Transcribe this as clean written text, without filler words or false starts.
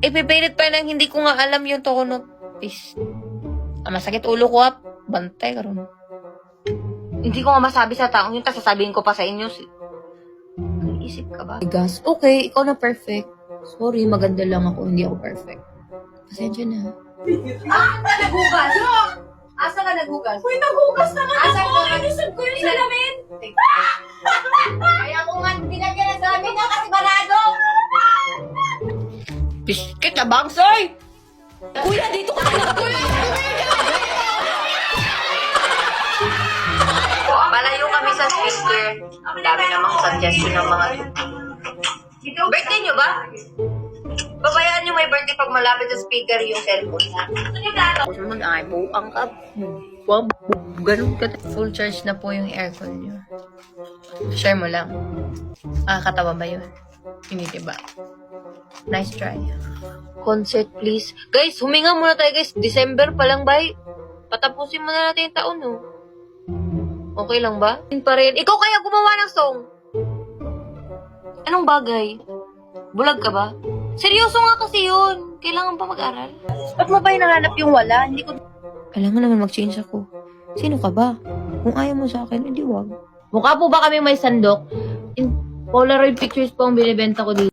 Ipipilit pa lang, hindi ko nga alam yung tono. Please. Masakit ulo ko, bantay ka ron. Hindi ko nga masabi sa taong yun, tapos sasabihin ko pa sa inyo. Isip ka ba? Gas. Okay, ikaw na perfect. Sorry, maganda lang ako, hindi ako perfect. Pasensya na. Naghugas! Asa ka naghugas? Uy, naghugas naman ako! Inisod ko yung salamin! Kaya ko nga binagyan ng salamin na kasi barado! Biskit na bangsoy! Kuya, dito ka na! Palayo kami sa speaker. Ang dami namang suggestion ng mga birthday nyo ba? Babayaan nyo may birthday pag malapit sa speaker yung cellphone. Ako mag-ay po ang kap. Ganun ka. Full charge na po yung aircon nyo. Share mo lang. Katawa ba yun? Hindi diba? Nice try. Concert please. Guys, huminga muna tayo guys. December pa lang ba? Patapusin muna natin yung taon no. Okay lang ba? Pa rin. Ikaw kaya gumawa ng song? Anong bagay? Bulag ka ba? Seryoso nga kasi yun. Kailangan pa mag-aral. Ba't mo ba hinahanap yung wala? Hindi ko... Kailangan naman mag-change ako. Sino ka ba? Kung ayaw mo sa akin, edi wag. Mukha po ba kami may sandok? Polaroid pictures po ang binibenta ko dito.